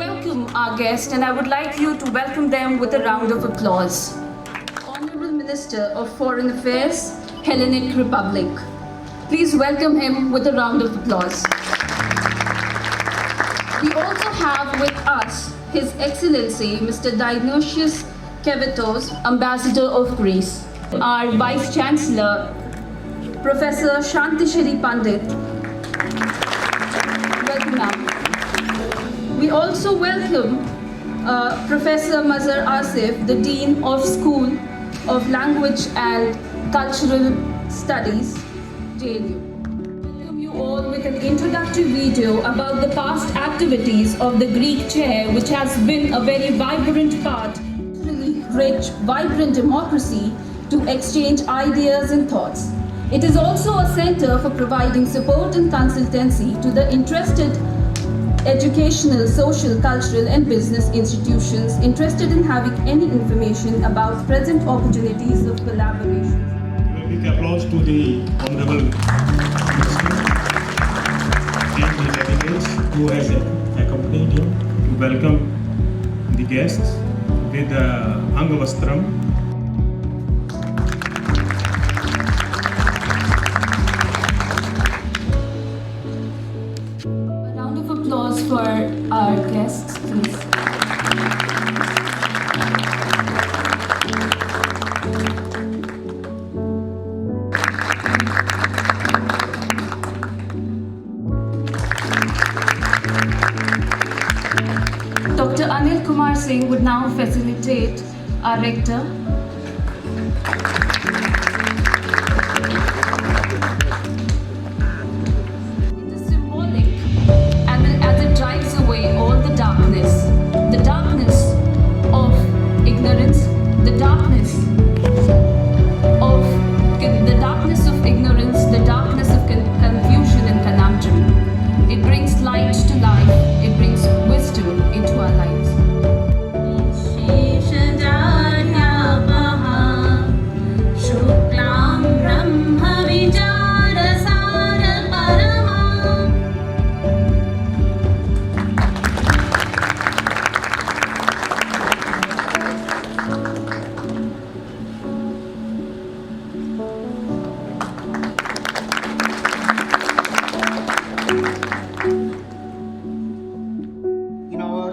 welcome our guest, and I would like you to welcome them with a round of applause. Honorable Minister of Foreign Affairs, Hellenic Republic. Please welcome him with a round of applause. We also have with us His Excellency Mr. Dionysios Kevetos, Ambassador of Greece. Our Vice Chancellor, Professor Shantishri Pandit. Welcome, ma'am. We also welcome Professor Mazhar Asif, the Dean of School of Language and Cultural Studies, JNU. Welcome you all with an introductory video about the past activities of the Greek Chair, which has been a very vibrant part, really rich, vibrant democracy to exchange ideas and thoughts. It is also a center for providing support and consultancy to the interested educational, social, cultural and business institutions interested in having any information about present opportunities of collaboration. A big applause to the Honorable Minister and the delegates who has accompanied him to welcome the guests with Angavastram. Applause for our guests, please. Dr. Anil Kumar Singh would now facilitate our rector.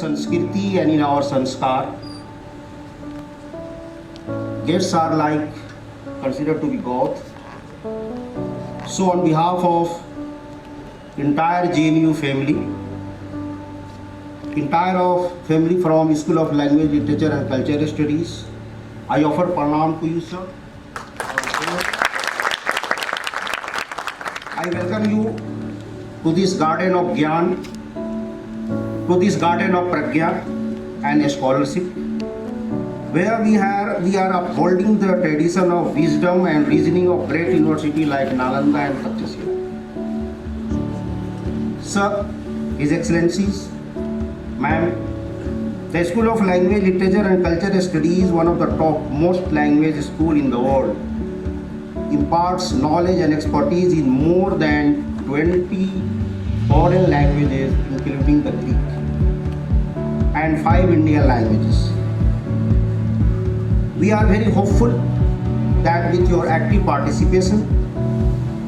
Sanskriti and in our sanskar, guests are considered to be God. So on behalf of entire JNU family from School of Language, Literature and Cultural Studies, I offer pranam to you, sir. I welcome you to this garden of Gyan, to this garden of Pragya and scholarship, where we are upholding the tradition of wisdom and reasoning of great universities like Nalanda and Takshashila. Sir, His Excellencies, Ma'am, the School of Language, Literature and Cultural Studies, one of the top most language schools in the world, imparts knowledge and expertise in more than 20 foreign languages, including the Greek, and 5 Indian languages. We are very hopeful that with your active participation,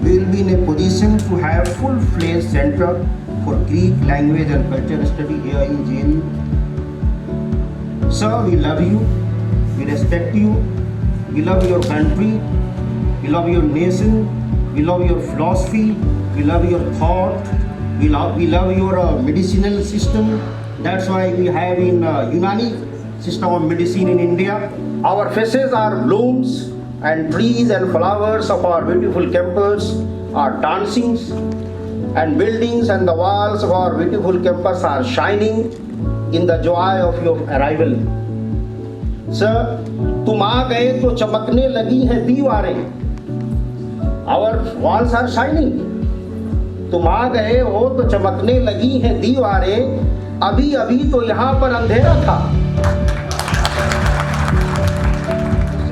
we will be in a position to have full-fledged center for Greek language and culture study here in JNU. Sir, we love you, we respect you, we love your country, we love your nation, we love your philosophy, we love your thought, we love your medicinal system. That's why we have in Unani system of medicine in India. Our faces are blooms and trees and flowers of our beautiful campus are dancing, and buildings and the walls of our beautiful campus are shining in the joy of your arrival. Sir, तुम आ गए तो चमकने लगी हैं दीवारें. Our walls are shining. तुम आ गए हो तो चमकने लगी हैं दीवारें. अभी अभी तो यहाँ पर अंधेरा था.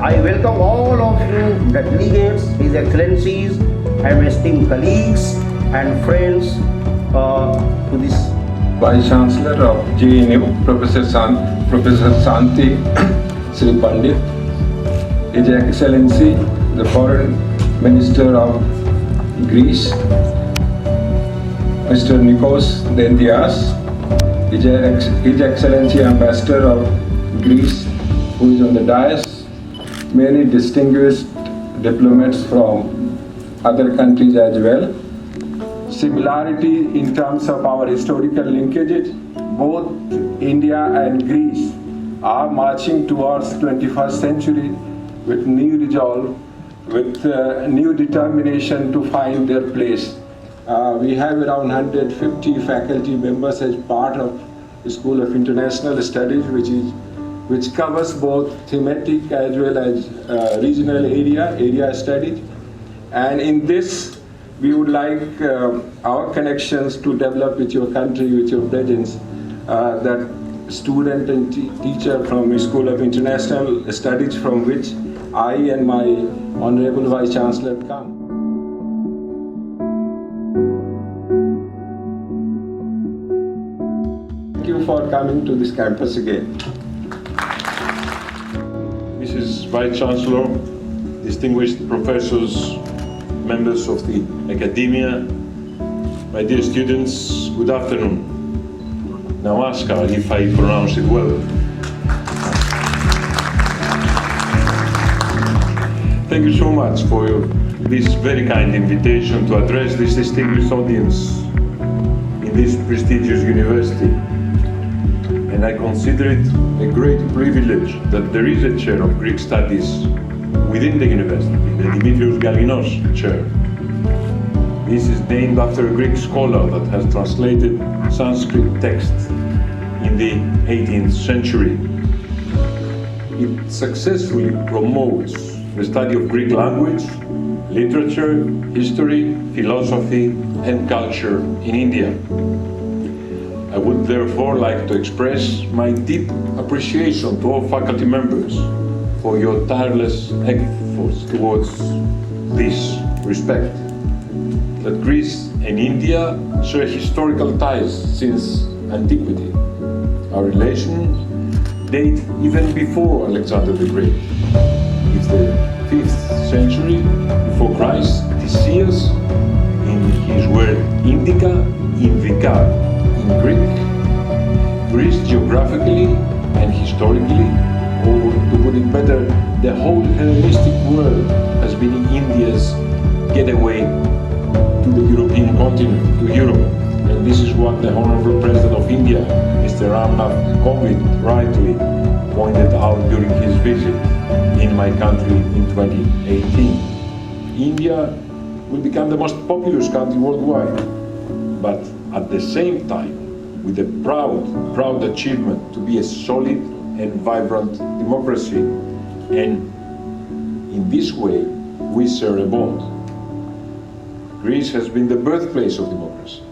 I welcome all of you, the delegates, His Excellencies, and esteemed colleagues and friends to this Vice Chancellor of JNU, Professor Santi Sri Pandit, His Excellency, the Foreign Minister of Greece, Mr. Nikos Dendias, His Excellency Ambassador of Greece, who is on the dais, many distinguished diplomats from other countries as well. Similarity in terms of our historical linkages, both India and Greece are marching towards 21st century with new resolve, with new determination to find their place. We have around 150 faculty members as part of the School of International Studies, which covers both thematic as well as regional area studies. And in this, we would like our connections to develop with your country, with your presence, that student and teacher from the School of International Studies, from which I and my Honorable Vice Chancellor come. Thank you for coming to this campus again. Mrs. Vice Chancellor, distinguished professors, members of the academia, my dear students, good afternoon. Namaskar, if I pronounce it well. Thank you so much for this very kind invitation to address this distinguished audience in this prestigious university. And I consider it a great privilege that there is a chair of Greek studies within the university, the Dimitrios Gallinos chair. This is named after a Greek scholar that has translated Sanskrit texts in the 18th century. It successfully promotes the study of Greek language, literature, history, philosophy, and culture in India. I would therefore like to express my deep appreciation to all faculty members for your tireless efforts towards this respect. That Greece and India share historical ties since antiquity. Our relations date even before Alexander the Great. It's the 5th century before Christ, Theseus, in his word Indica, Invika, in Greek. Greece geographically and historically, or to put it better, the whole Hellenistic world has been India's getaway to the European continent, to Europe. And this is what the Honorable President of India, Mr. Ramnath Kovind, rightly pointed out during his visit in my country in 2018. India will become the most populous country worldwide, but at the same time, with a proud achievement to be a solid and vibrant democracy. And in this way, we share a bond. Greece has been the birthplace of democracy.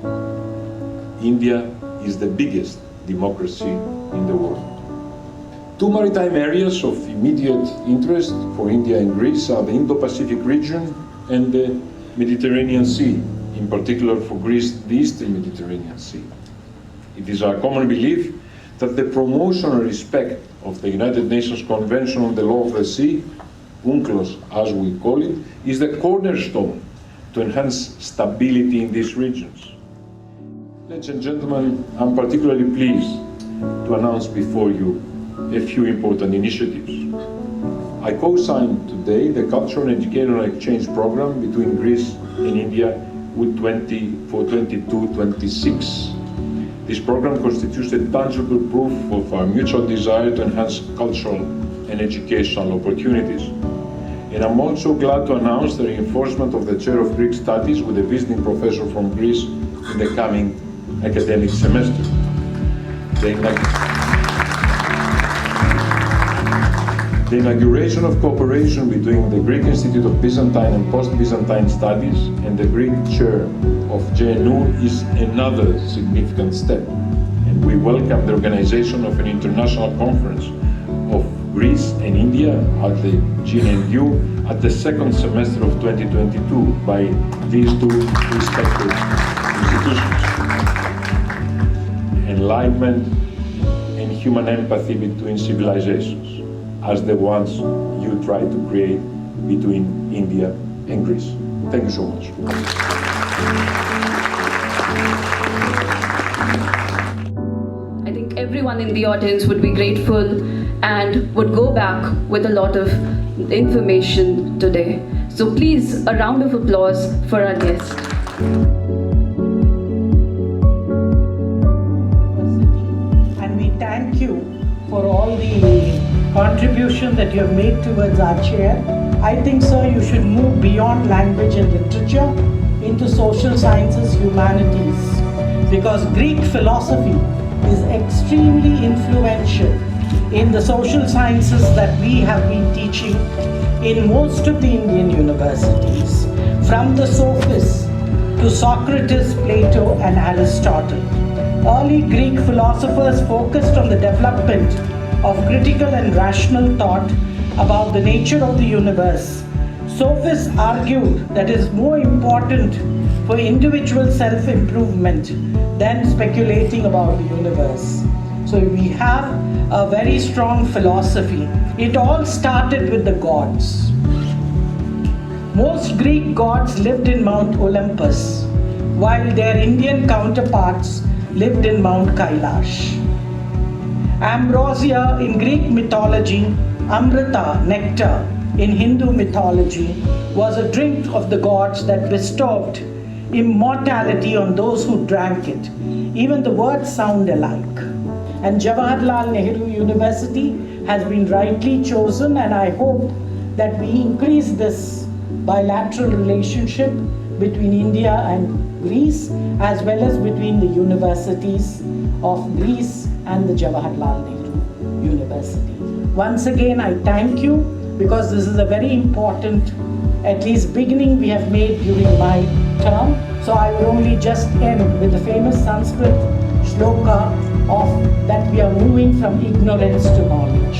India is the biggest democracy in the world. Two maritime areas of immediate interest for India and Greece are the Indo-Pacific region and the Mediterranean Sea, in particular for Greece, the Eastern Mediterranean Sea. It is our common belief that the promotion and respect of the United Nations Convention on the Law of the Sea, UNCLOS as we call it, is the cornerstone to enhance stability in these regions. Ladies and gentlemen, I'm particularly pleased to announce before you a few important initiatives. I co-signed today the Cultural and Educational Exchange Program between Greece and India for 22-26. This program constitutes a tangible proof of our mutual desire to enhance cultural and educational opportunities. And I'm also glad to announce the reinforcement of the Chair of Greek Studies with a visiting professor from Greece in the coming academic semester. The inauguration of cooperation between the Greek Institute of Byzantine and Post-Byzantine Studies and the Greek Chair of JNU is another significant step, and we welcome the organization of an international conference of Greece and India at the JNU at the second semester of 2022 by these two respected institutions. enlightenment and human empathy between civilizations, as the ones you try to create between India and Greece. Thank you so much. I think everyone in the audience would be grateful and would go back with a lot of information today. So please, a round of applause for our guest. And we thank you for all the contribution that you have made towards our chair. I think, sir, you should move beyond language and literature into social sciences, humanities, because Greek philosophy is extremely influential in the social sciences that we have been teaching in most of the Indian universities, from the sophists to Socrates, Plato, and Aristotle. Early Greek philosophers focused on the development of critical and rational thought about the nature of the universe. Sophists argued that it is more important for individual self-improvement than speculating about the universe. So we have a very strong philosophy. It all started with the gods. Most Greek gods lived in Mount Olympus, while their Indian counterparts lived in Mount Kailash. Ambrosia in Greek mythology, Amrita, nectar, in Hindu mythology, was a drink of the gods that bestowed immortality on those who drank it. Even the words sound alike. And Jawaharlal Nehru University has been rightly chosen, and I hope that we increase this bilateral relationship between India and Greece, as well as between the universities of Greece and the Jawaharlal Nehru University. Once again, I thank you, because this is a very important, at least beginning we have made during my term. So I will only just end with the famous Sanskrit shloka of that we are moving from ignorance to knowledge.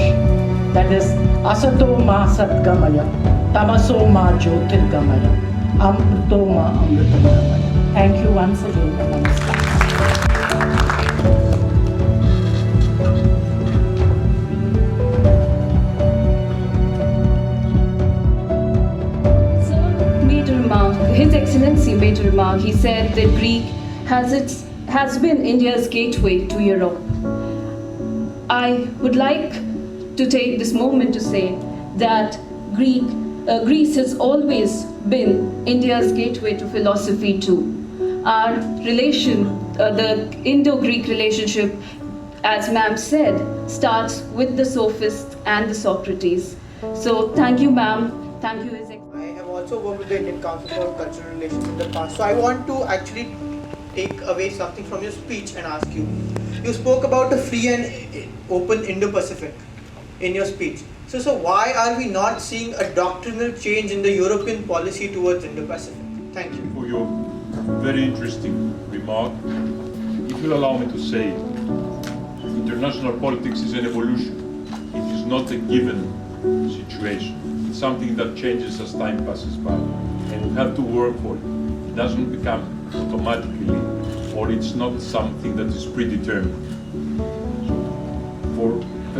That is, asato ma satgamaya, tamaso ma jyotirgamaya, amrito ma amritamgamaya. Thank you once again. Namaskar. His Excellency made a remark. He said that Greek has been India's gateway to Europe. I would like to take this moment to say that Greece has always been India's gateway to philosophy too. Our relation, the Indo-Greek relationship, as ma'am said, starts with the sophists and the Socrates. So thank you, ma'am. Thank you, His Excellency. I have also worked with the Indian Council for Cultural Relations in the past. So I want to actually take away something from your speech and ask you. You spoke about a free and open Indo-Pacific in your speech. So why are we not seeing a doctrinal change in the European policy towards Indo-Pacific? Thank you. For your very interesting remark, if you'll allow me to say, international politics is an evolution. It is not a given situation. It's something that changes as time passes by, and we have to work for it. It doesn't become automatically, or it's not something that is predetermined.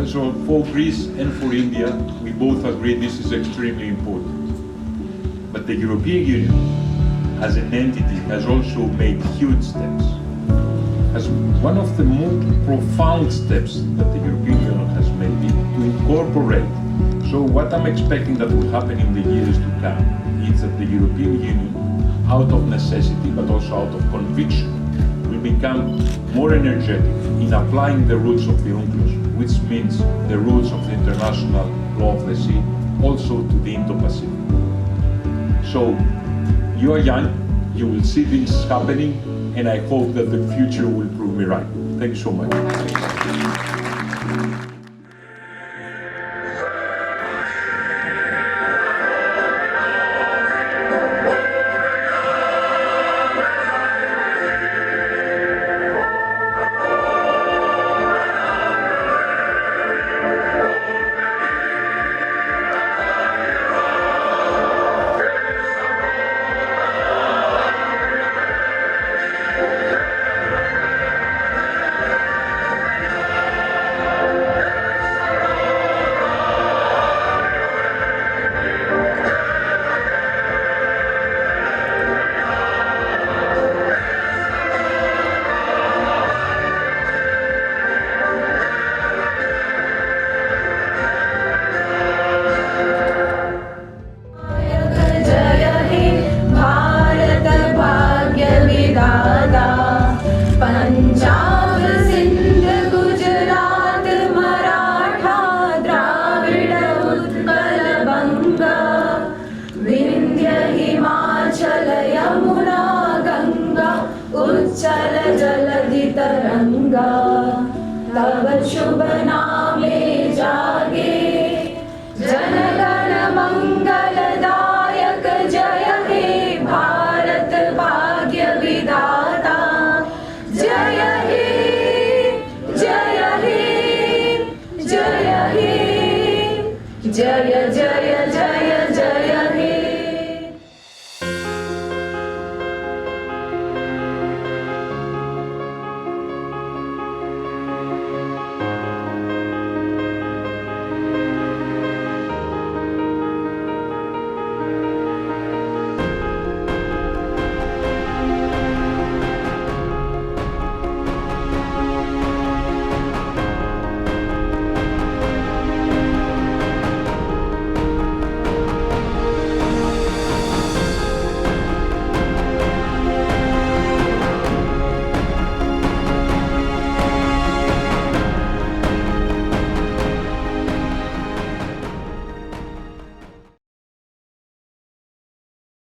So for Greece and for India, we both agree this is extremely important. But the European Union, as an entity, has also made huge steps. As one of the most profound steps that the European Union has made is to incorporate. So what I'm expecting that will happen in the years to come is that the European Union, out of necessity but also out of conviction, will become more energetic in applying the rules of the UNCLOS, which means the rules of the international law of the sea, also to the Indo-Pacific. So you are young, you will see things happening, and I hope that the future will prove me right. Thank you so much. Ganga, तब शुभ नामे जागे